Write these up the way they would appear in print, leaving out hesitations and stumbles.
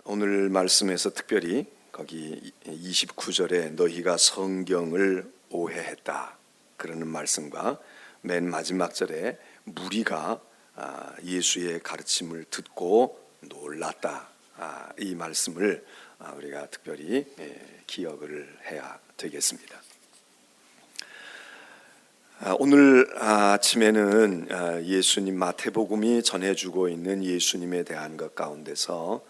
오늘 말씀에서 특별히 거기 29절에 너희가 성경을 오해했다 그러는 말씀과 맨 마지막 절에 무리가 예수의 가르침을 듣고 놀랐다, 이 말씀을 우리가 특별히 기억을 해야 되겠습니다. 오늘 아침에는 예수님, 마태복음이 전해주고 있는 예수님에 대한 것 가운데서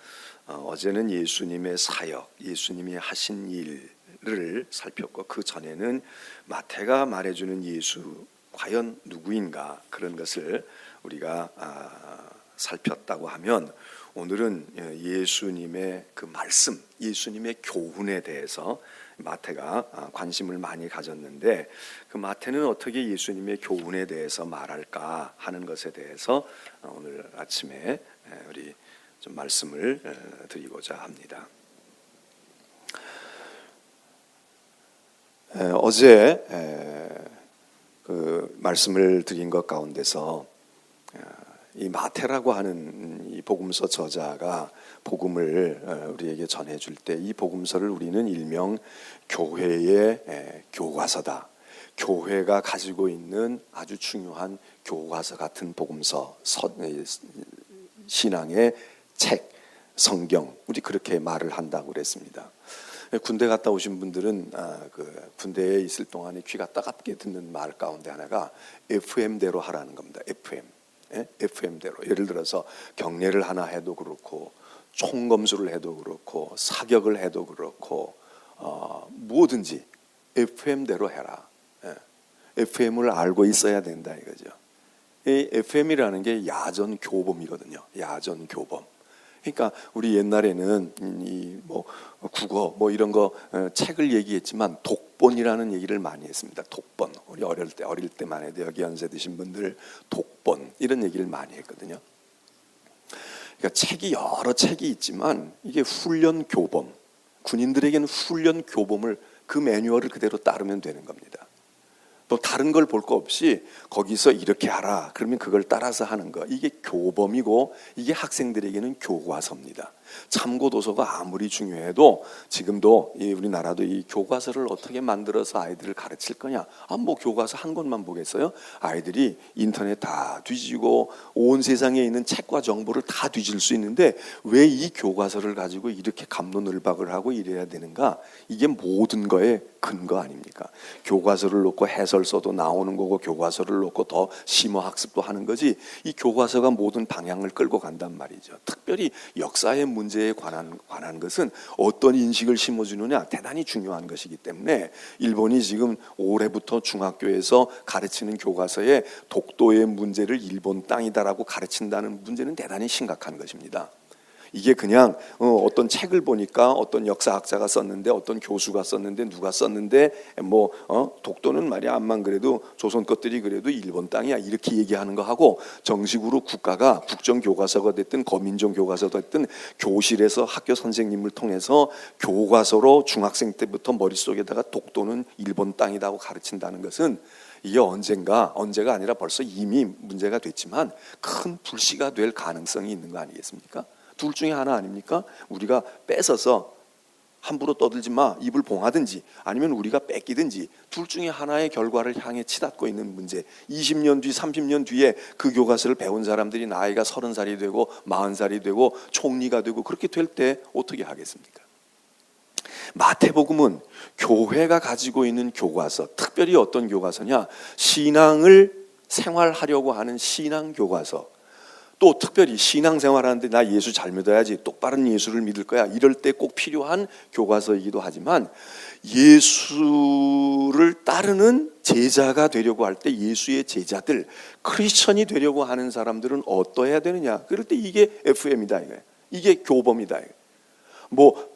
어제는 예수님의 사역, 예수님이 하신 일을 살폈고, 그 전에는 마태가 말해주는 예수 과연 누구인가, 그런 것을 우리가 살폈다고 하면, 오늘은 예수님의 그 말씀, 예수님의 교훈에 대해서 마태가 관심을 많이 가졌는데, 그 마태는 어떻게 예수님의 교훈에 대해서 말할까 하는 것에 대해서 오늘 아침에 우리 좀 말씀을 드리고자 합니다. 어제 그 말씀을 드린 것 가운데서 이 마태라고 하는 이 복음서 저자가 복음을 우리에게 전해줄 때, 이 복음서를 우리는 일명 교회의 교과서다, 교회가 가지고 있는 아주 중요한 교과서 같은 복음서, 신앙의 책, 성경, 우리 그렇게 말을 한다고 그랬습니다. 군대 갔다 오신 분들은 그 군대에 있을 동안에 귀가 따갑게 듣는 말 가운데 하나가 FM대로 하라는 겁니다. FM대로. 예를 들어서 경례를 하나 해도 그렇고, 총검수를 해도 그렇고, 사격을 해도 그렇고, 뭐든지 FM대로 해라. FM을 알고 있어야 된다 이거죠. 이 FM이라는 게 야전 교범이거든요. 야전 교범. 그러니까 우리 옛날에는 이 국어 이런 거 책을 얘기했지만 독본이라는 얘기를 많이 했습니다. 독본. 우리 어릴 때만 해도 여기 연세 드신 분들 독본 이런 얘기를 많이 했거든요. 그러니까 여러 책이 있지만 이게 훈련 교범, 군인들에게는 훈련 교범을, 그 매뉴얼을 그대로 따르면 되는 겁니다. 또 다른 걸 볼 거 없이 거기서 이렇게 하라 그러면 그걸 따라서 하는 거, 이게 교범이고, 이게 학생들에게는 교과서입니다. 참고 도서가 아무리 중요해도 지금도 우리나라도 이 교과서를 어떻게 만들어서 아이들을 가르칠 거냐, 교과서 한 권만 보겠어요? 아이들이 인터넷 다 뒤지고 온 세상에 있는 책과 정보를 다 뒤질 수 있는데 왜 이 교과서를 가지고 이렇게 갑론을박을 하고 이래야 되는가? 이게 모든 거의 근거 아닙니까? 교과서를 놓고 해설서도 나오는 거고, 교과서를 놓고 더 심화 학습도 하는 거지, 이 교과서가 모든 방향을 끌고 간단 말이죠. 특별히 역사의 문제에 관한 것은 어떤 인식을 심어주느냐, 대단히 중요한 것이기 때문에 일본이 지금 올해부터 중학교에서 가르치는 교과서에 독도의 문제를 일본 땅이다라고 가르친다는 문제는 대단히 심각한 것입니다. 이게 그냥 어떤 책을 보니까 어떤 역사학자가 썼는데, 어떤 교수가 썼는데, 누가 썼는데 독도는 말이야 암만 그래도 조선 것들이 그래도 일본 땅이야 이렇게 얘기하는 거 하고, 정식으로 국가가 국정교과서가 됐든 거민정 교과서가 됐든 교실에서 학교 선생님을 통해서 교과서로 중학생 때부터 머릿속에다가 독도는 일본 땅이라고 가르친다는 것은, 이게 언제가 아니라 벌써 이미 문제가 됐지만 큰 불씨가 될 가능성이 있는 거 아니겠습니까? 둘 중에 하나 아닙니까? 우리가 뺏어서 함부로 떠들지 마, 입을 봉하든지, 아니면 우리가 뺏기든지, 둘 중에 하나의 결과를 향해 치닫고 있는 문제. 20년 뒤, 30년 뒤에 그 교과서를 배운 사람들이 나이가 30살이 되고 40살이 되고 총리가 되고 그렇게 될 때 어떻게 하겠습니까? 마태복음은 교회가 가지고 있는 교과서, 특별히 어떤 교과서냐, 신앙을 생활하려고 하는 신앙 교과서, 또 특별히 신앙생활하는데 나 예수 잘 믿어야지, 똑바른 예수를 믿을 거야, 이럴 때 꼭 필요한 교과서이기도 하지만, 예수를 따르는 제자가 되려고 할 때, 예수의 제자들, 크리스천이 되려고 하는 사람들은 어떠해야 되느냐, 그럴 때 이게 FM이다 이거예요. 이게 교범이다 이거예요.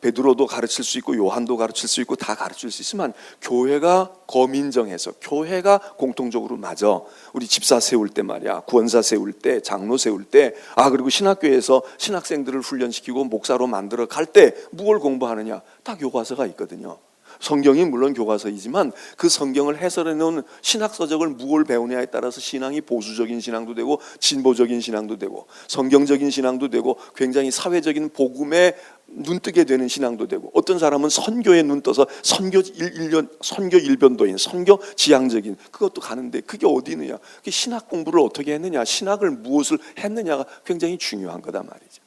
베드로도 가르칠 수 있고 요한도 가르칠 수 있고 다 가르칠 수 있지만, 교회가 거민정해서, 교회가 공통적으로 맞아 우리 집사 세울 때 말이야, 구원사 세울 때, 장로 세울 때, 그리고 신학교에서 신학생들을 훈련시키고 목사로 만들어 갈 때 뭘 공부하느냐, 다 교과서가 있거든요. 성경이 물론 교과서이지만 그 성경을 해설해 놓은 신학서적을 무엇을 배우냐에 따라서 신앙이 보수적인 신앙도 되고 진보적인 신앙도 되고 성경적인 신앙도 되고 굉장히 사회적인 복음에 눈뜨게 되는 신앙도 되고, 어떤 사람은 선교에 눈떠서 선교 일변도인 선교 지향적인 그것도 가는데, 그게 어디 있느냐? 그게 신학 공부를 어떻게 했느냐, 신학을 무엇을 했느냐가 굉장히 중요한 거다 말이죠.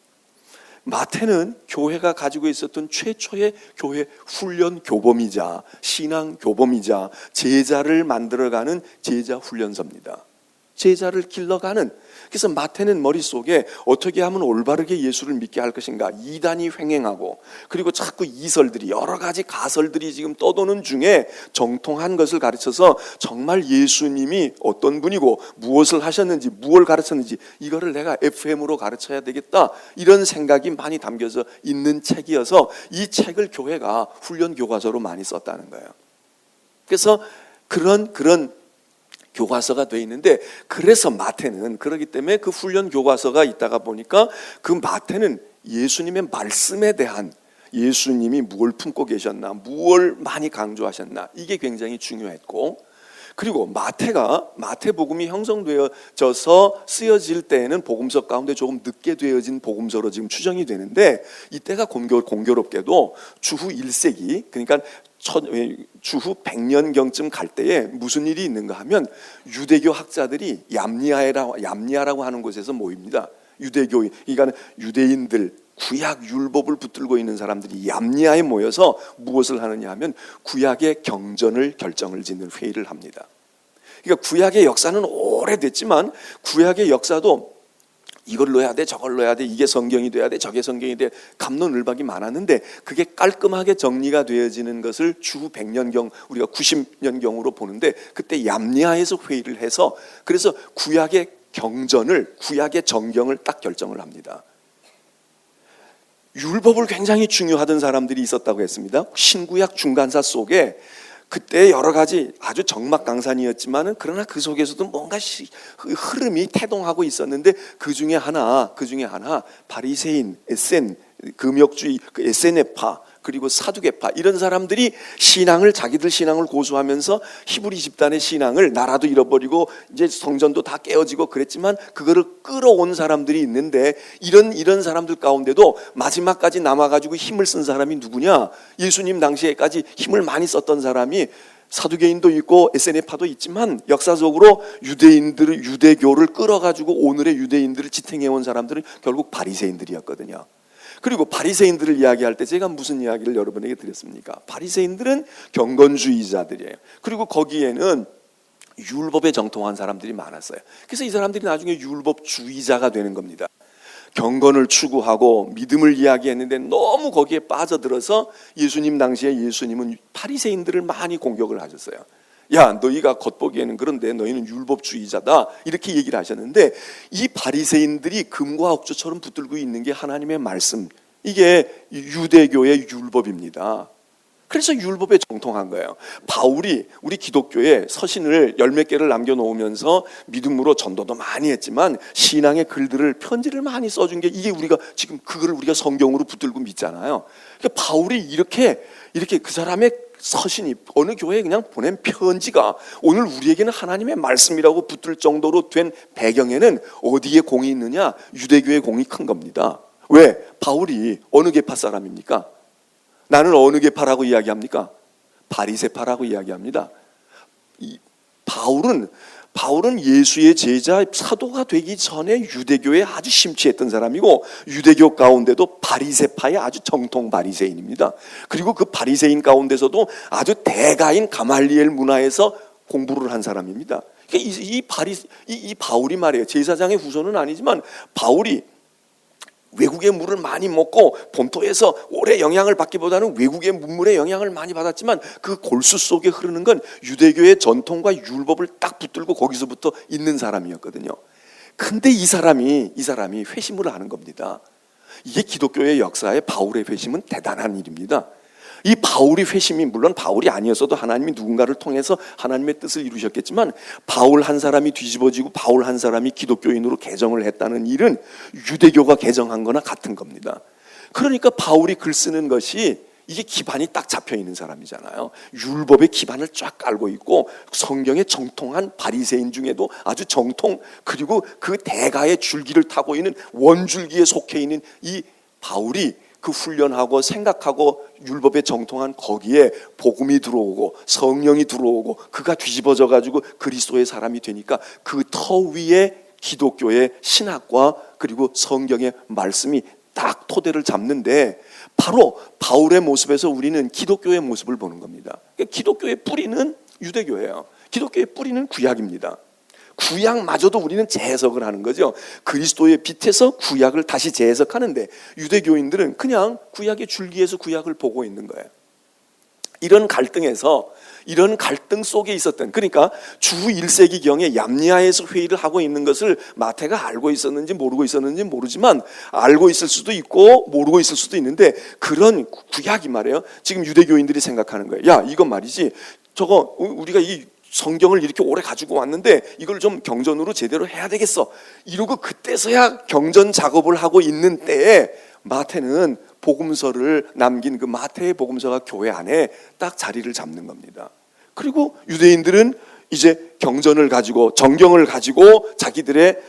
마태는 교회가 가지고 있었던 최초의 교회 훈련 교범이자 신앙 교범이자 제자를 만들어가는 제자 훈련소입니다. 제자를 길러가는. 그래서 마태는 머릿속에 어떻게 하면 올바르게 예수를 믿게 할 것인가, 이단이 횡행하고 그리고 자꾸 이설들이, 여러 가지 가설들이 지금 떠도는 중에 정통한 것을 가르쳐서 정말 예수님이 어떤 분이고 무엇을 하셨는지 무엇을 가르쳤는지 이거를 내가 FM으로 가르쳐야 되겠다, 이런 생각이 많이 담겨져 있는 책이어서 이 책을 교회가 훈련 교과서로 많이 썼다는 거예요. 그래서 그런 교과서가 돼 있는데, 그래서 마태는, 그렇기 때문에 그 훈련 교과서가 있다가 보니까 그 마태는 예수님의 말씀에 대한, 예수님이 무엇을 품고 계셨나, 무엇을 많이 강조하셨나, 이게 굉장히 중요했고, 그리고 마태복음이 형성되어져서 쓰여질 때에는 복음서 가운데 조금 늦게 되어진 복음서로 지금 추정이 되는데, 이때가 공교롭게도 주후 1세기, 그러니까 주후 100년경쯤 갈 때에 무슨 일이 있는가 하면, 유대교 학자들이 얌니아라고 하는 곳에서 모입니다. 유대교인, 그러니까 유대인들, 구약 율법을 붙들고 있는 사람들이 얌니아에 모여서 무엇을 하느냐 하면 구약의 경전을 결정을 짓는 회의를 합니다. 그러니까 구약의 역사는 오래됐지만 구약의 역사도 이걸 넣어야 돼, 저걸 넣어야 돼, 이게 성경이 돼야 돼, 저게 성경이 돼, 갑론을박이 많았는데 그게 깔끔하게 정리가 되어지는 것을 주후 100년경, 우리가 90년경으로 보는데, 그때 얌니아에서 회의를 해서 그래서 구약의 경전을, 구약의 정경을 딱 결정을 합니다. 율법을 굉장히 중요하던 사람들이 있었다고 했습니다. 신구약 중간사 속에 그때 여러 가지 아주 정막강산이었지만은, 그러나 그 속에서도 뭔가 흐름이 태동하고 있었는데, 그 중에 하나 바리새인, 에센, 금욕주의, 그 에세네파, 그리고 사두개파, 이런 사람들이 자기들 신앙을 고수하면서 히브리 집단의 신앙을, 나라도 잃어버리고 이제 성전도 다 깨어지고 그랬지만 그거를 끌어온 사람들이 있는데, 이런 사람들 가운데도 마지막까지 남아가지고 힘을 쓴 사람이 누구냐? 예수님 당시에까지 힘을 많이 썼던 사람이, 사두개인도 있고 에세네파도 있지만 역사적으로 유대교를 끌어가지고 오늘의 유대인들을 지탱해온 사람들은 결국 바리새인들이었거든요. 그리고 바리새인들을 이야기할 때 제가 무슨 이야기를 여러분에게 드렸습니까? 바리새인들은 경건주의자들이에요. 그리고 거기에는 율법에 정통한 사람들이 많았어요. 그래서 이 사람들이 나중에 율법주의자가 되는 겁니다. 경건을 추구하고 믿음을 이야기했는데 너무 거기에 빠져들어서 예수님 당시에 예수님은 바리새인들을 많이 공격을 하셨어요. 야, 너희가 겉보기에는 그런데 너희는 율법주의자다, 이렇게 얘기를 하셨는데, 이 바리새인들이 금과 억조처럼 붙들고 있는 게 하나님의 말씀, 이게 유대교의 율법입니다. 그래서 율법에 정통한 거예요. 바울이 우리 기독교에 서신을 열 몇 개를 남겨놓으면서 믿음으로 전도도 많이 했지만 신앙의 글들을, 편지를 많이 써준 게, 이게 우리가 지금 그걸 우리가 성경으로 붙들고 믿잖아요. 그러니까 바울이 이렇게 그 사람의 서신이, 어느 교회에 그냥 보낸 편지가 오늘 우리에게는 하나님의 말씀이라고 붙들 정도로 된 배경에는 어디에 공이 있느냐? 유대교의 공이 큰 겁니다. 왜? 바울이 어느 계파 사람입니까? 나는 어느 계파라고 이야기합니까? 바리새파라고 이야기합니다. 바울은 예수의 제자, 사도가 되기 전에 유대교에 아주 심취했던 사람이고, 유대교 가운데도 바리새파의 아주 정통 바리새인입니다. 그리고 그 바리새인 가운데서도 아주 대가인 가말리엘 문화에서 공부를 한 사람입니다. 이 바울이 말이에요, 제사장의 후손은 아니지만 바울이 외국의 물을 많이 먹고 본토에서 오래 영향을 받기보다는 외국의 문물의 영향을 많이 받았지만, 그 골수 속에 흐르는 건 유대교의 전통과 율법을 딱 붙들고 거기서부터 있는 사람이었거든요. 근데 이 사람이 회심을 하는 겁니다. 이게 기독교의 역사에 바울의 회심은 대단한 일입니다. 이 바울이 회심이, 물론 바울이 아니었어도 하나님이 누군가를 통해서 하나님의 뜻을 이루셨겠지만, 바울 한 사람이 뒤집어지고 바울 한 사람이 기독교인으로 개정을 했다는 일은 유대교가 개정한 거나 같은 겁니다. 그러니까 바울이 글 쓰는 것이 이게 기반이 딱 잡혀 있는 사람이잖아요. 율법의 기반을 쫙 깔고 있고 성경에 정통한 바리새인 중에도 아주 정통, 그리고 그 대가의 줄기를 타고 있는 원줄기에 속해 있는 이 바울이 그 훈련하고 생각하고 율법에 정통한 거기에 복음이 들어오고 성령이 들어오고 그가 뒤집어져 가지고 그리스도의 사람이 되니까 그 터 위에 기독교의 신학과 그리고 성경의 말씀이 딱 토대를 잡는데, 바로 바울의 모습에서 우리는 기독교의 모습을 보는 겁니다. 기독교의 뿌리는 유대교예요. 기독교의 뿌리는 구약입니다. 구약마저도 우리는 재해석을 하는 거죠. 그리스도의 빛에서 구약을 다시 재해석하는데 유대교인들은 그냥 구약의 줄기에서 구약을 보고 있는 거예요. 이런 갈등 속에 있었던, 그러니까 주 1세기경에 얌리아에서 회의를 하고 있는 것을 마태가 알고 있었는지 모르고 있었는지 모르지만, 알고 있을 수도 있고 모르고 있을 수도 있는데, 그런 구약이 말이에요, 지금 유대교인들이 생각하는 거예요. 야, 이거 말이지, 저거 우리가 이 성경을 이렇게 오래 가지고 왔는데 이걸 좀 경전으로 제대로 해야 되겠어, 이러고 그때서야 경전 작업을 하고 있는 때에 마태는 복음서를 남긴 그 마태의 복음서가 교회 안에 딱 자리를 잡는 겁니다. 그리고 유대인들은 이제 경전을 가지고, 정경을 가지고 자기들의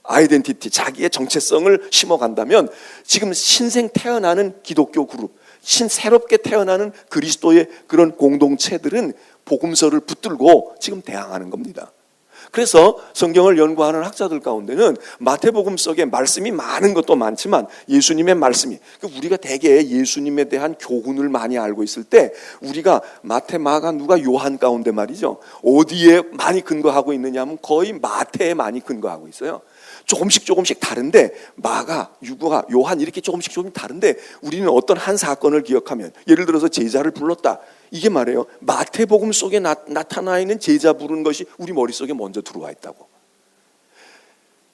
아이덴티티, 자기의 정체성을 심어간다면, 지금 신생 태어나는 기독교 그룹, 새롭게 태어나는 그리스도의 그런 공동체들은 복음서를 붙들고 지금 대항하는 겁니다. 그래서 성경을 연구하는 학자들 가운데는 마태복음 속에 말씀이 많은 것도 많지만 예수님의 말씀이, 우리가 대개 예수님에 대한 교훈을 많이 알고 있을 때 우리가 마태, 마가, 누가, 요한 가운데 말이죠, 어디에 많이 근거하고 있느냐 하면 거의 마태에 많이 근거하고 있어요. 조금씩 다른데, 마가, 유가, 요한 이렇게 조금씩 다른데, 우리는 어떤 한 사건을 기억하면, 예를 들어서 제자를 불렀다, 이게 말이에요, 마태복음 속에 나타나 있는 제자 부르는 것이 우리 머릿속에 먼저 들어와 있다고.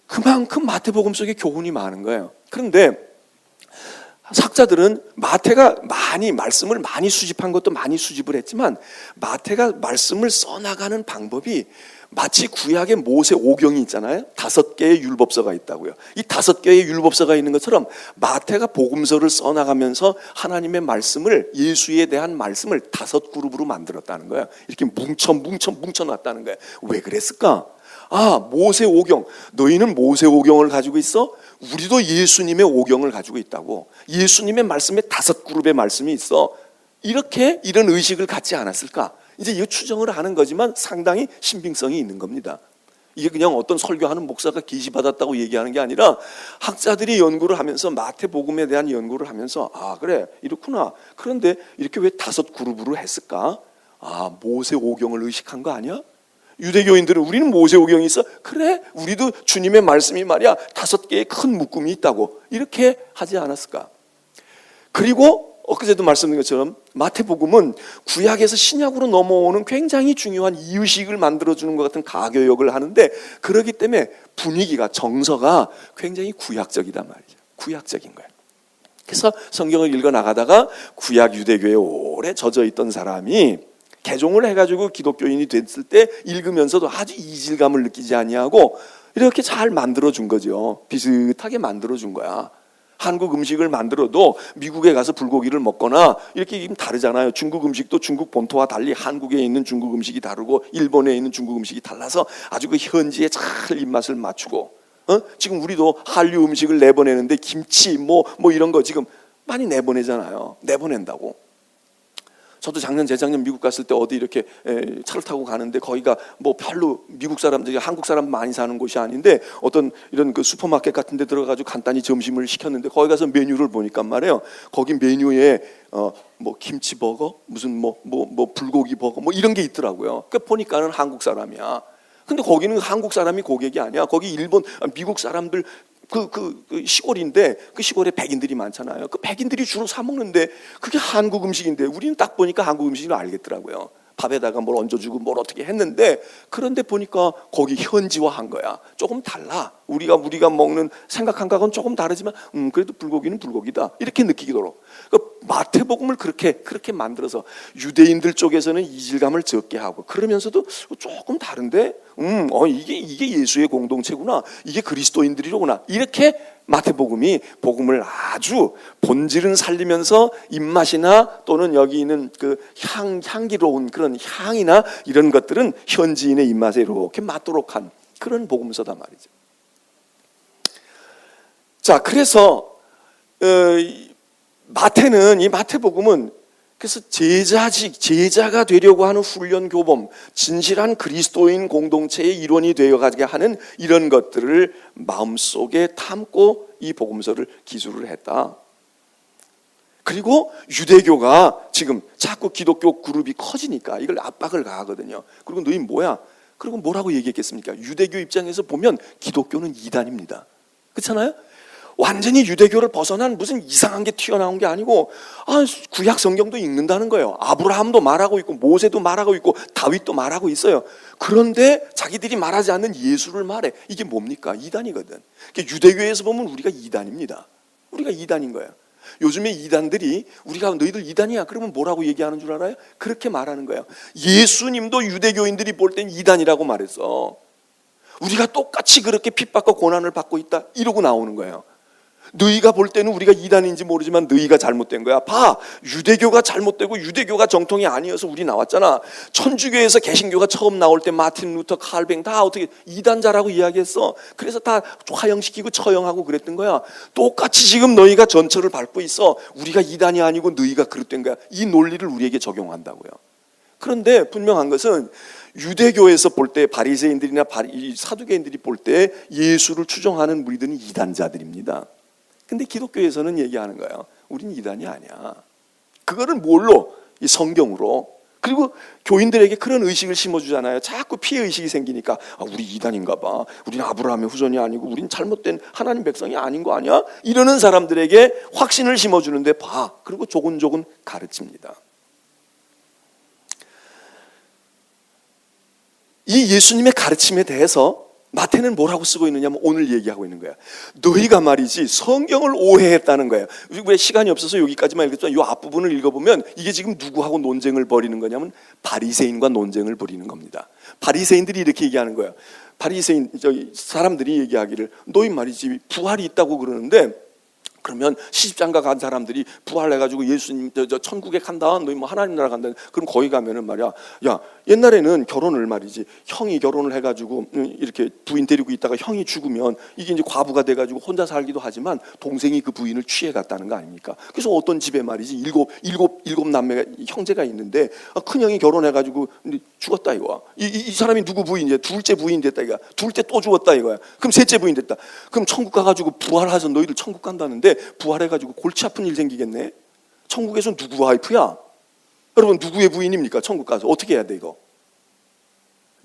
그만큼 마태복음 속에 교훈이 많은 거예요. 그런데 학자들은 마태가 말씀을 많이 수집한 것도 많이 수집을 했지만, 마태가 말씀을 써나가는 방법이 마치 구약의 모세 오경이 있잖아요. 5개의 율법서가 있다고요. 이 5개의 율법서가 있는 것처럼 마태가 복음서를 써나가면서 하나님의 말씀을, 예수에 대한 말씀을 5그룹으로 만들었다는 거예요. 이렇게 뭉쳐놨다는 거예요. 왜 그랬을까? 모세 오경, 너희는 모세 오경을 가지고 있어? 우리도 예수님의 오경을 가지고 있다고. 예수님의 말씀에 5그룹의 말씀이 있어. 이런 의식을 갖지 않았을까? 이제 이거 추정을 하는 거지만 상당히 신빙성이 있는 겁니다. 이게 그냥 어떤 설교하는 목사가 계시받았다고 얘기하는 게 아니라, 학자들이 연구를 하면서, 마태복음에 대한 연구를 하면서, 그래, 이렇구나. 그런데 이렇게 왜 5그룹으로 했을까? 모세 오경을 의식한 거 아니야? 유대교인들은 우리는 모세 오경이 있어? 그래, 우리도 주님의 말씀이 말이야 5개의 큰 묶음이 있다고. 이렇게 하지 않았을까? 그리고 엊그제도 말씀드린 것처럼 마태복음은 구약에서 신약으로 넘어오는 굉장히 중요한 이유식을 만들어주는 것 같은 가교역을 하는데, 그렇기 때문에 분위기가, 정서가 굉장히 구약적이단 말이죠. 구약적인 거예요. 그래서 성경을 읽어나가다가 구약 유대교에 오래 젖어있던 사람이 개종을 해가지고 기독교인이 됐을 때 읽으면서도 아주 이질감을 느끼지 아니하고 이렇게 잘 만들어준 거죠. 비슷하게 만들어준 거야. 한국 음식을 만들어도 미국에 가서 불고기를 먹거나 이렇게 다르잖아요. 중국 음식도 중국 본토와 달리 한국에 있는 중국 음식이 다르고 일본에 있는 중국 음식이 달라서 아주 그 현지에 잘 입맛을 맞추고, 지금 우리도 한류 음식을 내보내는데 김치 뭐 이런 거 지금 많이 내보내잖아요. 내보낸다고. 저도 작년 재작년 미국 갔을 때 어디 이렇게 차를 타고 가는데, 거기가 뭐 별로 미국 사람들이 한국 사람 많이 사는 곳이 아닌데 어떤 이런 그 슈퍼마켓 같은 데 들어가지고 간단히 점심을 시켰는데, 거기 가서 메뉴를 보니까 말이에요, 거기 메뉴에 뭐 김치버거, 무슨 뭐 불고기 버거 뭐 이런 게 있더라고요. 그 보니까는 한국 사람이야. 근데 거기는 한국 사람이 고객이 아니야. 거기 미국 사람들 그 시골인데, 그 시골에 백인들이 많잖아요. 그 백인들이 주로 사 먹는데 그게 한국 음식인데, 우리는 딱 보니까 한국 음식을 알겠더라고요. 밥에다가 뭘 얹어주고 뭘 어떻게 했는데, 그런데 보니까 거기 현지화한 거야. 조금 달라. 우리가 먹는 생각한 거하고는 조금 다르지만 그래도 불고기는 불고기다, 이렇게 느끼도록. 마태복음을 그렇게 만들어서 유대인들 쪽에서는 이질감을 적게 하고, 그러면서도 조금 다른데 이게 예수의 공동체구나, 이게 그리스도인들이로구나, 이렇게 마태복음이 복음을 아주 본질은 살리면서 입맛이나 또는 여기 있는 그 향기로운 그런 향이나 이런 것들은 현지인의 입맛에 이렇게 맞도록 한 그런 복음서다 말이죠. 자, 그래서 마태는, 이 마태복음은 그래서 제자가 되려고 하는 훈련 교범, 진실한 그리스도인 공동체의 일원이 되어가게 하는 이런 것들을 마음속에 담고 이 복음서를 기술을 했다. 그리고 유대교가 지금 자꾸 기독교 그룹이 커지니까 이걸 압박을 가하거든요. 그리고 너희 뭐야? 그리고 뭐라고 얘기했겠습니까? 유대교 입장에서 보면 기독교는 이단입니다. 그렇잖아요? 완전히 유대교를 벗어난 무슨 이상한 게 튀어나온 게 아니고 구약 성경도 읽는다는 거예요. 아브라함도 말하고 있고 모세도 말하고 있고 다윗도 말하고 있어요. 그런데 자기들이 말하지 않는 예수를 말해. 이게 뭡니까? 이단이거든. 유대교에서 보면 우리가 이단입니다. 우리가 이단인 거야. 요즘에 이단들이 우리가 너희들 이단이야 그러면 뭐라고 얘기하는 줄 알아요? 그렇게 말하는 거예요. 예수님도 유대교인들이 볼 땐 이단이라고 말했어. 우리가 똑같이 그렇게 핍박과 고난을 받고 있다 이러고 나오는 거예요. 너희가 볼 때는 우리가 이단인지 모르지만 너희가 잘못된 거야. 봐, 유대교가 잘못되고 유대교가 정통이 아니어서 우리 나왔잖아. 천주교에서 개신교가 처음 나올 때 마틴 루터, 칼뱅 다 어떻게 이단자라고 이야기했어. 그래서 다 화형시키고 처형하고 그랬던 거야. 똑같이 지금 너희가 전철을 밟고 있어. 우리가 이단이 아니고 너희가 그릇된 거야. 이 논리를 우리에게 적용한다고요. 그런데 분명한 것은 유대교에서 볼 때 바리새인들이나 사두개인들이 볼 때 예수를 추종하는 무리들은 이단자들입니다. 근데 기독교에서는 얘기하는 거예요. 우린 이단이 아니야. 그거를 뭘로? 이 성경으로. 그리고 교인들에게 그런 의식을 심어주잖아요. 자꾸 피해의식이 생기니까 우리 이단인가 봐. 우린 아브라함의 후손이 아니고 우린 잘못된 하나님 백성이 아닌 거 아니야? 이러는 사람들에게 확신을 심어주는데 봐. 그리고 조근조근 가르칩니다. 이 예수님의 가르침에 대해서 마태는 뭐라고 쓰고 있느냐면 오늘 얘기하고 있는 거야. 너희가 말이지 성경을 오해했다는 거예요. 왜 시간이 없어서 여기까지만 읽었지만 이 앞부분을 읽어보면 이게 지금 누구하고 논쟁을 벌이는 거냐면 바리새인과 논쟁을 벌이는 겁니다. 바리새인들이 이렇게 얘기하는 거예요. 바리새인 사람들이 얘기하기를 너희 말이지 부활이 있다고 그러는데 그러면 시집장가 간 사람들이 부활해가지고 예수님 저 천국에 간다, 너희 뭐 하나님 나라 간다. 그럼 거기 가면은 말이야, 야 옛날에는 결혼을 말이지 형이 결혼을 해가지고 이렇게 부인 데리고 있다가 형이 죽으면 이게 이제 과부가 돼가지고 혼자 살기도 하지만 동생이 그 부인을 취해갔다는 거 아닙니까? 그래서 어떤 집에 말이지 일곱 남매 형제가 있는데 큰 형이 결혼해가지고 죽었다 이거야. 이 사람이 누구 부인이야? 둘째 부인 됐다 이거야. 둘째 또 죽었다 이거야. 그럼 셋째 부인 됐다. 그럼 천국 가가지고 부활해서 너희들 천국 간다는데. 부활해가지고 골치 아픈 일 생기겠네. 천국에서 누구 와이프야? 여러분 누구의 부인입니까? 천국 가서 어떻게 해야 돼 이거?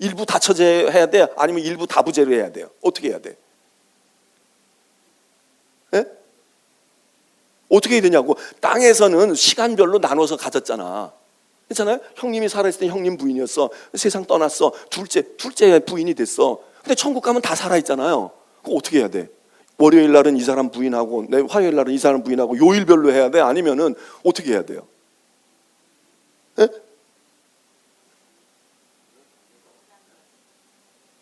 일부 다처제 해야 돼? 아니면 일부 다부제로 해야 돼요? 어떻게 해야 돼? 예? 어떻게 해야 되냐고. 땅에서는 시간별로 나눠서 가졌잖아. 그렇잖아요? 형님이 살아있을 때 형님 부인이었어. 세상 떠났어. 둘째 부인이 됐어. 근데 천국 가면 다 살아있잖아요. 그거 어떻게 해야 돼? 월요일 날은 이 사람 부인하고 화요일 날은 이 사람 부인하고 요일별로 해야 돼? 아니면은 어떻게 해야 돼요? 에?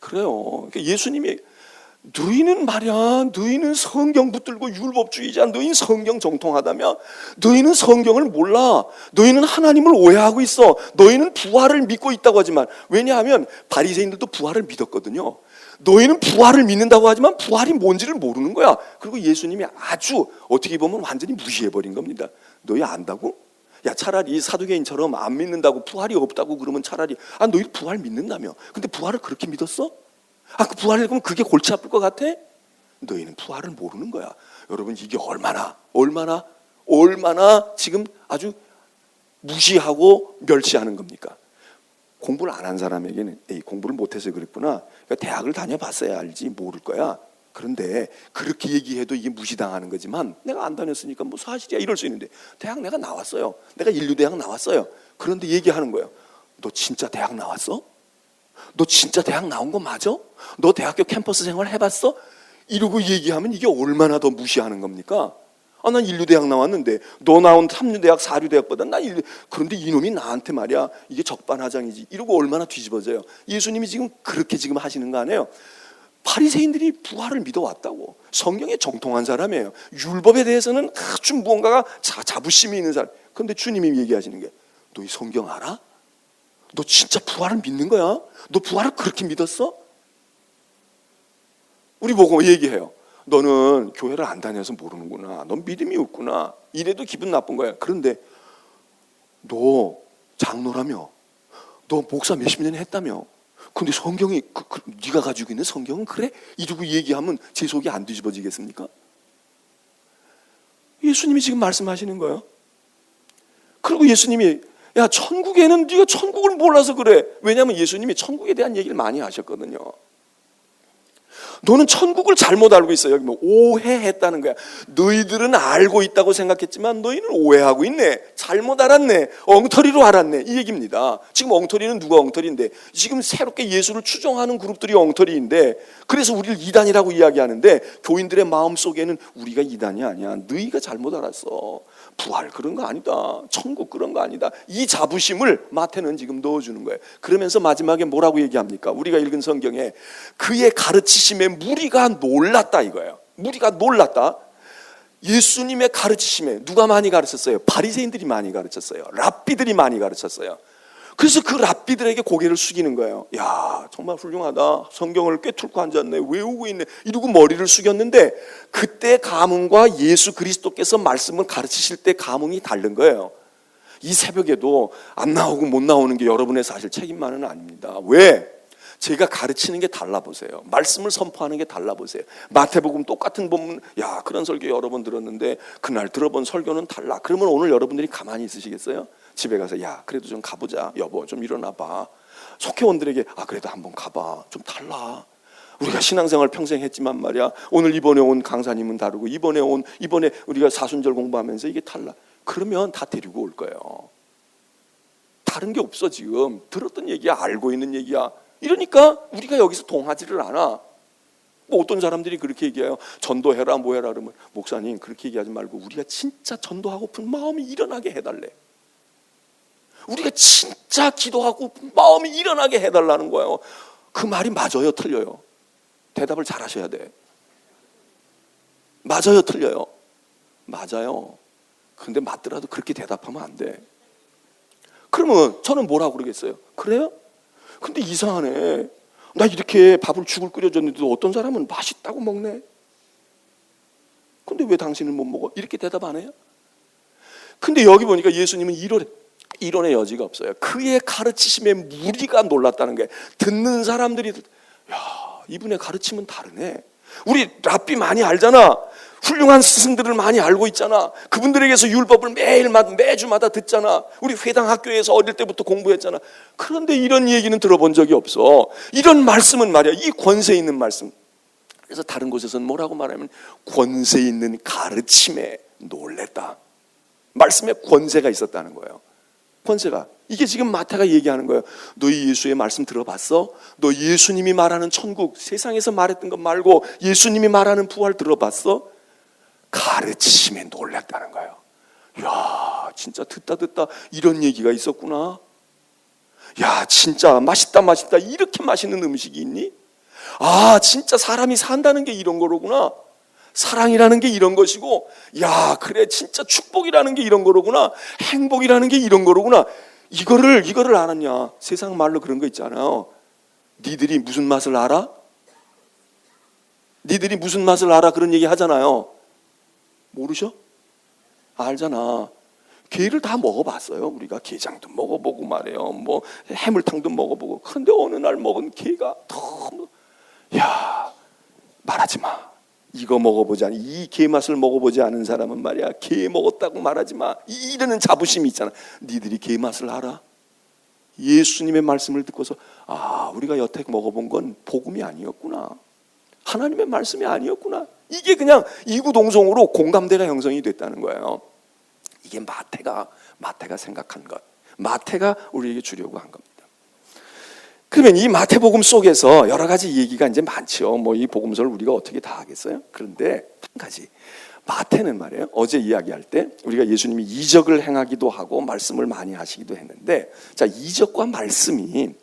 그래요. 그러니까 예수님이 너희는 말이야, 너희는 성경 붙들고 율법주의자, 너희는 성경 정통하다며, 너희는 성경을 몰라. 너희는 하나님을 오해하고 있어. 너희는 부활을 믿고 있다고 하지만, 왜냐하면 바리새인들도 부활을 믿었거든요. 너희는 부활을 믿는다고 하지만 부활이 뭔지를 모르는 거야. 그리고 예수님이 아주 어떻게 보면 완전히 무시해버린 겁니다. 너희 안다고? 야 차라리 사두개인처럼 안 믿는다고 부활이 없다고 그러면 차라리 너희 부활 믿는다며. 근데 부활을 그렇게 믿었어? 그 부활을 그러면 그게 골치 아플 것 같아? 너희는 부활을 모르는 거야. 여러분 이게 얼마나 지금 아주 무시하고 멸시하는 겁니까? 공부를 안 한 사람에게는 공부를 못해서 그랬구나. 그러니까 대학을 다녀봤어야 알지 모를 거야. 그런데 그렇게 얘기해도 이게 무시당하는 거지만 내가 안 다녔으니까 뭐 사실이야 이럴 수 있는데 대학 내가 나왔어요. 내가 인류대학 나왔어요. 그런데 얘기하는 거예요. 너 진짜 대학 나왔어? 너 진짜 대학 나온 거 맞아? 너 대학교 캠퍼스 생활 해봤어? 이러고 얘기하면 이게 얼마나 더 무시하는 겁니까? 난 인류대학 나왔는데 너 나온 3류대학 4류대학보다 난 그런데 이놈이 나한테 말이야 이게 적반하장이지 이러고 얼마나 뒤집어져요. 예수님이 지금 그렇게 지금 하시는 거 아니에요? 바리새인들이 부활을 믿어왔다고. 성경에 정통한 사람이에요. 율법에 대해서는 아주 무언가가 자부심이 있는 사람. 그런데 주님이 얘기하시는 게, 너 이 성경 알아? 너 진짜 부활을 믿는 거야? 너 부활을 그렇게 믿었어? 우리 보고 얘기해요. 너는 교회를 안 다녀서 모르는구나. 넌 믿음이 없구나. 이래도 기분 나쁜 거야. 그런데 너 장로라며, 너 목사 몇십 년 했다며, 근데 성경이 네가 가지고 있는 성경은 그래? 이러고 얘기하면 제 속이 안 뒤집어지겠습니까? 예수님이 지금 말씀하시는 거예요. 그리고 예수님이, 야, 천국에는 네가 천국을 몰라서 그래. 왜냐하면 예수님이 천국에 대한 얘기를 많이 하셨거든요. 너는 천국을 잘못 알고 있어. 여기 뭐 오해했다는 거야. 너희들은 알고 있다고 생각했지만 너희는 오해하고 있네. 잘못 알았네. 엉터리로 알았네. 이 얘기입니다. 지금 엉터리는 누가 엉터리인데? 지금 새롭게 예수를 추종하는 그룹들이 엉터리인데, 그래서 우리를 이단이라고 이야기하는데, 교인들의 마음속에는 우리가 이단이 아니야. 너희가 잘못 알았어. 부활 그런 거 아니다. 천국 그런 거 아니다. 이 자부심을 마태는 지금 넣어주는 거예요. 그러면서 마지막에 뭐라고 얘기합니까? 우리가 읽은 성경에 그의 가르치심에 무리가 놀랐다 이거예요. 무리가 놀랐다. 예수님의 가르치심에 누가 많이 가르쳤어요? 바리새인들이 많이 가르쳤어요. 랍비들이 많이 가르쳤어요. 그래서 그 랍비들에게 고개를 숙이는 거예요. 야, 정말 훌륭하다. 성경을 꿰뚫고 앉았네. 외우고 있네. 이러고 머리를 숙였는데, 그때 감흥과 예수 그리스도께서 말씀을 가르치실 때 감흥이 다른 거예요. 이 새벽에도 안 나오고 못 나오는 게 여러분의 사실 책임만은 아닙니다. 왜? 제가 가르치는 게 달라 보세요. 말씀을 선포하는 게 달라 보세요. 마태복음 똑같은 본문, 야, 그런 설교 여러 번 들었는데 그날 들어본 설교는 달라. 그러면 오늘 여러분들이 가만히 있으시겠어요? 집에 가서, 야, 그래도 좀 가보자. 여보, 좀 일어나 봐. 속회원들에게, 아, 그래도 한번 가봐. 좀 달라. 우리가 신앙생활 평생 했지만 말이야, 오늘 이번에 온 강사님은 다르고, 이번에 우리가 사순절 공부하면서 이게 달라. 그러면 다 데리고 올 거예요. 다른 게 없어. 지금 들었던 얘기야, 알고 있는 얘기야. 이러니까 우리가 여기서 동하지를 않아. 뭐 어떤 사람들이 그렇게 얘기해요. 전도해라 뭐해라. 그러면, 목사님 그렇게 얘기하지 말고 우리가 진짜 전도하고픈 마음이 일어나게 해달래. 우리가 진짜 기도하고 마음이 일어나게 해달라는 거예요. 그 말이 맞아요, 틀려요? 대답을 잘 하셔야 돼. 맞아요, 틀려요? 맞아요. 근데 맞더라도 그렇게 대답하면 안 돼. 그러면 저는 뭐라고 그러겠어요? 그래요? 근데 이상하네. 나 이렇게 밥을 죽을 끓여줬는데도 어떤 사람은 맛있다고 먹네. 근데 왜 당신은 못 먹어? 이렇게 대답 안 해요? 근데 여기 보니까 예수님은 이론의 여지가 없어요. 그의 가르치심에 무리가 놀랐다는 게, 듣는 사람들이, 야, 이분의 가르침은 다르네. 우리 랍비 많이 알잖아. 훌륭한 스승들을 많이 알고 있잖아. 그분들에게서 율법을 매주마다 듣잖아. 우리 회당 학교에서 어릴 때부터 공부했잖아. 그런데 이런 얘기는 들어본 적이 없어. 이런 말씀은 말이야, 이 권세 있는 말씀. 그래서 다른 곳에서는 뭐라고 말하면, 권세 있는 가르침에 놀랬다. 말씀에 권세가 있었다는 거예요. 권세가. 이게 지금 마태가 얘기하는 거예요. 너희 예수의 말씀 들어봤어? 너 예수님이 말하는 천국, 세상에서 말했던 것 말고 예수님이 말하는 부활 들어봤어? 가르치심에 놀랐다는 거예요. 야, 진짜 듣다 이런 얘기가 있었구나. 야, 진짜 맛있다 이렇게 맛있는 음식이 있니? 아, 진짜 사람이 산다는 게 이런 거로구나. 사랑이라는 게 이런 것이고, 야, 그래, 진짜 축복이라는 게 이런 거로구나. 행복이라는 게 이런 거로구나. 이거를 알았냐? 세상 말로 그런 거 있잖아요. 니들이 무슨 맛을 알아? 니들이 무슨 맛을 알아? 그런 얘기 하잖아요. 모르셔? 알잖아. 게를 다 먹어봤어요. 우리가 게장도 먹어보고 말이에요. 뭐 해물탕도 먹어보고. 그런데 어느 날 먹은 게가 너무, 야, 말하지 마. 이거 먹어보지 않은, 이 게 맛을 먹어보지 않은 사람은 말이야, 게 먹었다고 말하지 마. 이러는 자부심이 있잖아. 니들이 게 맛을 알아? 예수님의 말씀을 듣고서, 아, 우리가 여태 먹어본 건 복음이 아니었구나. 하나님의 말씀이 아니었구나. 이게 그냥 이구동성으로 공감대가 형성이 됐다는 거예요. 이게 마태가 생각한 것, 마태가 우리에게 주려고 한 겁니다. 그러면 이 마태복음 속에서 여러 가지 얘기가 이제 많죠. 뭐 이 복음서를 우리가 어떻게 다 하겠어요? 그런데 한 가지, 마태는 말이에요, 어제 이야기할 때 우리가 예수님이 이적을 행하기도 하고 말씀을 많이 하시기도 했는데, 자, 이적과 말씀이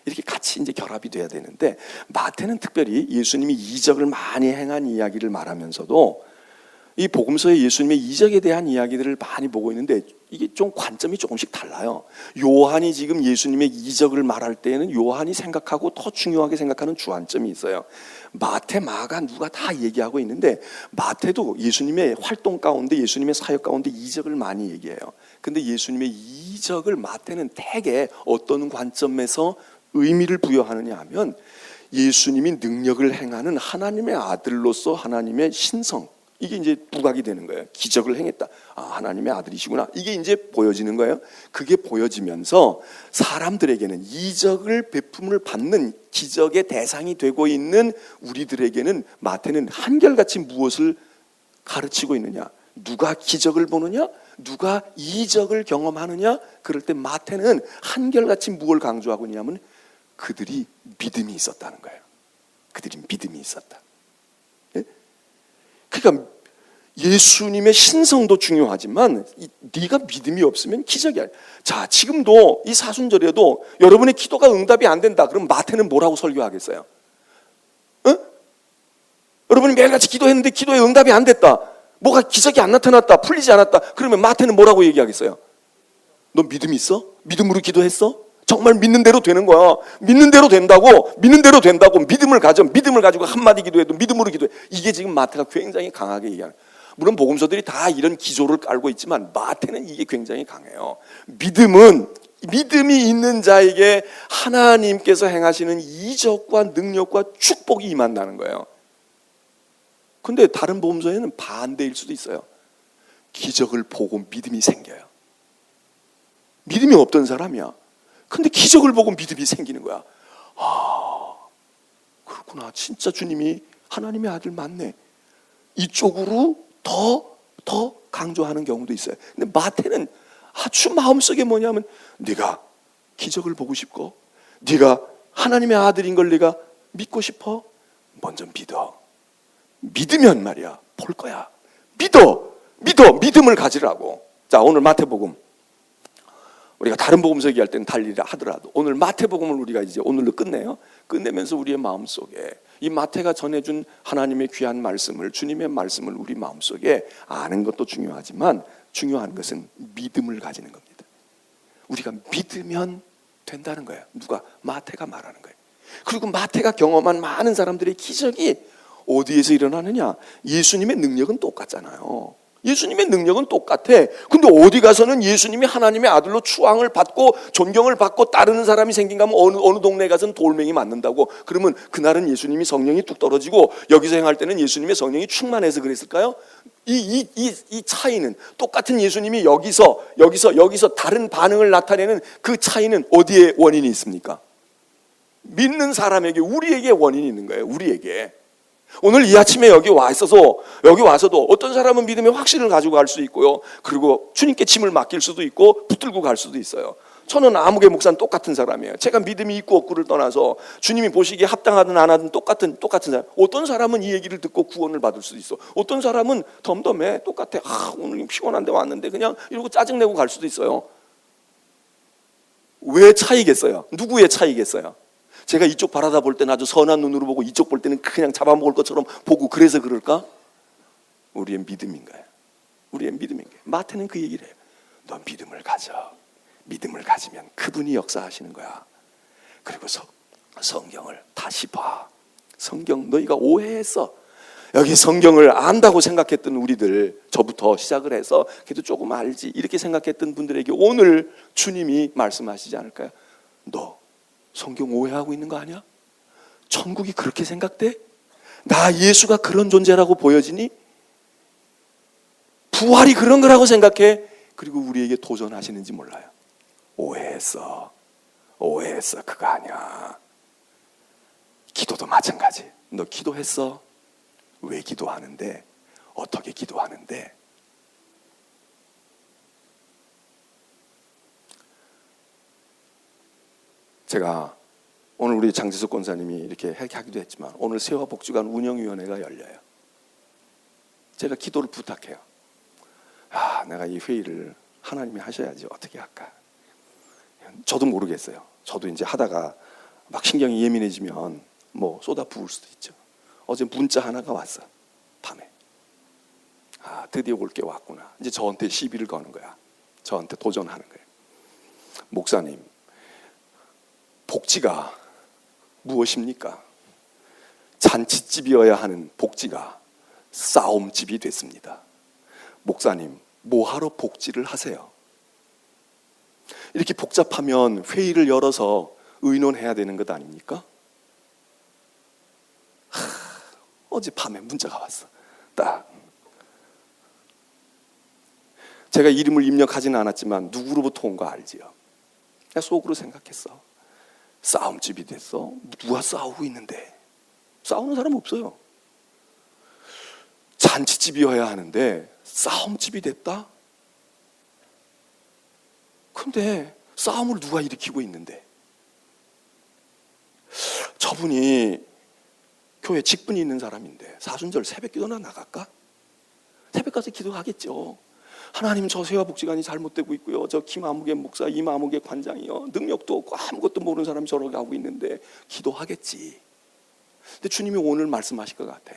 이렇게 같이 이제 결합이 돼야 되는데, 마태는 특별히 예수님이 이적을 많이 행한 이야기를 말하면서도 이 복음서에 예수님의 이적에 대한 이야기들을 많이 보고 있는데, 이게 좀 관점이 조금씩 달라요. 요한이 지금 예수님의 이적을 말할 때에는 요한이 생각하고 더 중요하게 생각하는 주안점이 있어요. 마태, 마가, 누가 다 얘기하고 있는데, 마태도 예수님의 활동 가운데, 예수님의 사역 가운데 이적을 많이 얘기해요. 근데 예수님의 이적을 마태는 대개 어떤 관점에서 의미를 부여하느냐 하면, 예수님이 능력을 행하는 하나님의 아들로서 하나님의 신성, 이게 이제 부각이 되는 거예요. 기적을 행했다. 아, 하나님의 아들이시구나. 이게 이제 보여지는 거예요. 그게 보여지면서 사람들에게는, 이적을 베품을 받는 기적의 대상이 되고 있는 우리들에게는 마태는 한결같이 무엇을 가르치고 있느냐? 누가 기적을 보느냐? 누가 이적을 경험하느냐? 그럴 때 마태는 한결같이 무엇을 강조하고 있냐면, 그들이 믿음이 있었다는 거예요. 그들이 믿음이 있었다. 그러니까 예수님의 신성도 중요하지만 네가 믿음이 없으면 기적이 아니야. 자, 지금도 이 사순절에도 여러분의 기도가 응답이 안 된다. 그럼 마태는 뭐라고 설교하겠어요? 여러분이 매일같이 기도했는데 기도에 응답이 안 됐다. 뭐가 기적이 안 나타났다. 풀리지 않았다. 그러면 마태는 뭐라고 얘기하겠어요? 너 믿음이 있어? 믿음으로 기도했어? 정말 믿는 대로 되는 거야. 믿는 대로 된다고, 믿는 대로 된다고. 믿음을 가져. 믿음을 가지고 한마디 기도해도 믿음으로 기도해. 이게 지금 마태가 굉장히 강하게 얘기하는. 물론 복음서들이 다 이런 기조를 깔고 있지만 마태는 이게 굉장히 강해요. 믿음은, 믿음이 있는 자에게 하나님께서 행하시는 이적과 능력과 축복이 임한다는 거예요. 근데 다른 복음서에는 반대일 수도 있어요. 기적을 보고 믿음이 생겨요. 믿음이 없던 사람이야. 근데 기적을 보고 믿음이 생기는 거야. 아, 그렇구나. 진짜 주님이 하나님의 아들 맞네. 이쪽으로 더 강조하는 경우도 있어요. 근데 마태는 아주 마음속에 뭐냐면, 네가 기적을 보고 싶고 네가 하나님의 아들인 걸 네가 믿고 싶어? 먼저 믿어. 믿으면 말이야 볼 거야. 믿어. 믿음을 가지라고. 자, 오늘 마태복음, 우리가 다른 복음서 얘기할 때는 달리라 하더라도 오늘 마태복음을 우리가 이제 오늘로 끝내요. 끝내면서 우리의 마음속에 이 마태가 전해준 하나님의 귀한 말씀을, 주님의 말씀을 우리 마음속에 아는 것도 중요하지만 중요한 것은 믿음을 가지는 겁니다. 우리가 믿으면 된다는 거예요. 누가? 마태가 말하는 거예요. 그리고 마태가 경험한 많은 사람들의 기적이 어디에서 일어나느냐? 예수님의 능력은 똑같잖아요. 예수님의 능력은 똑같아. 근데 어디 가서는 예수님이 하나님의 아들로 추앙을 받고 존경을 받고 따르는 사람이 생긴가 하면 어느 동네에 가서는 돌멩이 맞는다고. 그러면 그날은 예수님이 성령이 뚝 떨어지고 여기서 행할 때는 예수님의 성령이 충만해서 그랬을까요? 이 차이는, 똑같은 예수님이 여기서 다른 반응을 나타내는 그 차이는 어디에 원인이 있습니까? 믿는 사람에게, 우리에게 원인이 있는 거예요. 우리에게. 오늘 이 아침에 여기 와서도 어떤 사람은 믿음의 확신을 가지고 갈 수 있고요. 그리고 주님께 짐을 맡길 수도 있고 붙들고 갈 수도 있어요. 저는 아무개 목사는 똑같은 사람이에요. 제가 믿음이 있고 없고를 떠나서 주님이 보시기에 합당하든 안 하든 똑같은 사람. 어떤 사람은 이 얘기를 듣고 구원을 받을 수도 있어. 어떤 사람은 덤덤해. 똑같아. 오늘 피곤한데 왔는데 그냥 이러고 짜증내고 갈 수도 있어요. 왜 차이겠어요? 누구의 차이겠어요? 제가 이쪽 바라다 볼 때는 아주 선한 눈으로 보고 이쪽 볼 때는 그냥 잡아먹을 것처럼 보고 그래서 그럴까? 우리의 믿음인 거예요. 우리의 믿음인 거예요. 마태는 그 얘기를 해요. 너 믿음을 가져. 믿음을 가지면 그분이 역사하시는 거야. 그리고 성경을 다시 봐. 성경 너희가 오해했어. 여기 성경을 안다고 생각했던 우리들, 저부터 시작을 해서 그래도 조금 알지 이렇게 생각했던 분들에게 오늘 주님이 말씀하시지 않을까요? 너 성경 오해하고 있는 거 아니야? 천국이 그렇게 생각돼? 나 예수가 그런 존재라고 보여지니? 부활이 그런 거라고 생각해? 그리고 우리에게 도전하시는지 몰라요. 오해했어. 그거 아니야. 기도도 마찬가지. 너 기도했어? 왜 기도하는데? 어떻게 기도하는데? 제가 오늘 우리 장지석 권사님이 이렇게 하기도 했지만 오늘 세화복지관 운영위원회가 열려요. 제가 기도를 부탁해요. 내가 이 회의를 하나님이 하셔야지 어떻게 할까? 저도 모르겠어요. 저도 이제 하다가 막 신경이 예민해지면 뭐 쏟아 부을 수도 있죠. 어제 문자 하나가 왔어. 밤에. 아, 드디어 올 게 왔구나. 이제 저한테 시비를 거는 거야. 저한테 도전하는 거예요. 목사님, 복지가 무엇입니까? 잔치집이어야 하는 복지가 싸움집이 됐습니다. 목사님, 뭐하러 복지를 하세요? 이렇게 복잡하면 회의를 열어서 의논해야 되는 것 아닙니까? 어젯밤에 문자가 왔어. 딱. 제가 이름을 입력하지는 않았지만 누구로부터 온 거 알지요? 내가 속으로 생각했어. 싸움집이 됐어? 누가 싸우고 있는데? 싸우는 사람 없어요. 잔치집이어야 하는데 싸움집이 됐다? 근데 싸움을 누가 일으키고 있는데? 저분이 교회 직분이 있는 사람인데 사순절 새벽기도나 나갈까? 새벽 가서 기도하겠죠. 하나님, 저 세화복지관이 잘못되고 있고요. 저 김아무개 목사, 이마무개 관장이요. 능력도 없고 아무것도 모르는 사람이 저렇게 하고 있는데 기도하겠지. 근데 주님이 오늘 말씀하실 것 같아.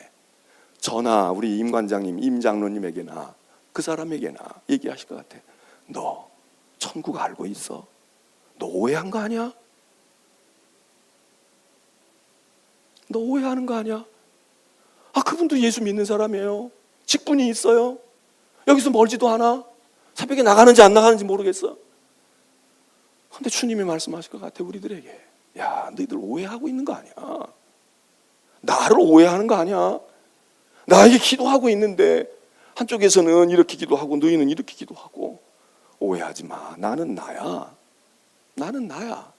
저나 우리 임 관장님, 임 장로님에게나 그 사람에게나 얘기하실 것 같아. 너 천국 알고 있어? 너 오해한 거 아니야? 너 오해하는 거 아니야? 아, 그분도 예수 믿는 사람이에요. 직분이 있어요. 여기서 멀지도 않아. 새벽에 나가는지 안 나가는지 모르겠어. 근데 주님이 말씀하실 것 같아, 우리들에게. 야, 너희들 오해하고 있는 거 아니야? 나를 오해하는 거 아니야? 나에게 기도하고 있는데 한쪽에서는 이렇게 기도하고 너희는 이렇게 기도하고. 오해하지 마. 나는 나야. 나는 나야.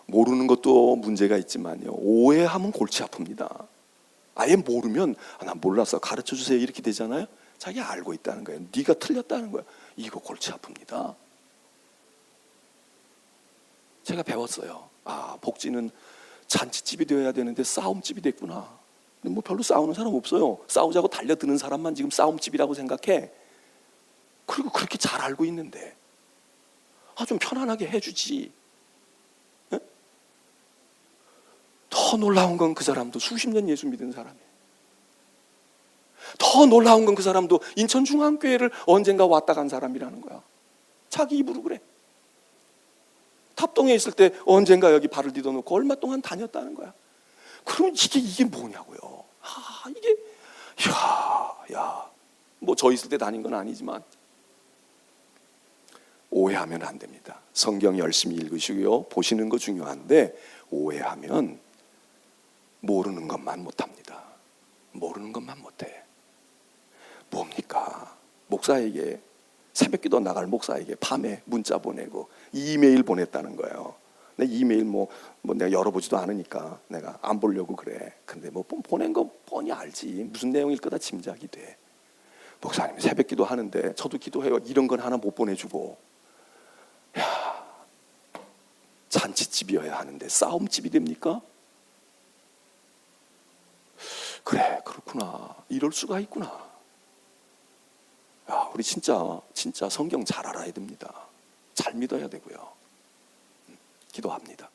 모르는 것도 문제가 있지만요, 오해하면 골치 아픕니다. 아예 모르면 난 몰랐어, 가르쳐 주세요 이렇게 되잖아요. 자기가 알고 있다는 거예요. 네가 틀렸다는 거야. 이거 골치 아픕니다. 제가 배웠어요. 아, 복지는 잔치집이 되어야 되는데 싸움집이 됐구나. 근데 뭐 별로 싸우는 사람 없어요. 싸우자고 달려드는 사람만 지금 싸움집이라고 생각해. 그리고 그렇게 잘 알고 있는데 좀 편안하게 해주지. 에? 더 놀라운 건 그 사람도 수십 년 예수 믿은 사람이에요. 더 놀라운 건 그 사람도 인천중앙교회를 언젠가 왔다 간 사람이라는 거야. 자기 입으로 그래. 탑동에 있을 때 언젠가 여기 발을 디뎌놓고 얼마 동안 다녔다는 거야. 그러면 이게 뭐냐고요. 이게 뭐 저 있을 때 다닌 건 아니지만 오해하면 안 됩니다. 성경 열심히 읽으시고요. 보시는 거 중요한데 오해하면 모르는 것만 못합니다. 모르는 것만 못해. 뭡니까? 목사에게 새벽기도 나갈 목사에게 밤에 문자 보내고 이메일 보냈다는 거예요. 내 이메일 뭐 내가 열어보지도 않으니까 내가 안 보려고 그래. 근데 뭐 보낸 거 뻔히 알지. 무슨 내용일 거다 짐작이 돼. 목사님 새벽기도 하는데 저도 기도해요. 이런 건 하나 못 보내주고. 잔치집이어야 하는데 싸움집이 됩니까? 그래, 그렇구나. 이럴 수가 있구나. 우리 진짜 성경 잘 알아야 됩니다. 잘 믿어야 되고요. 기도합니다.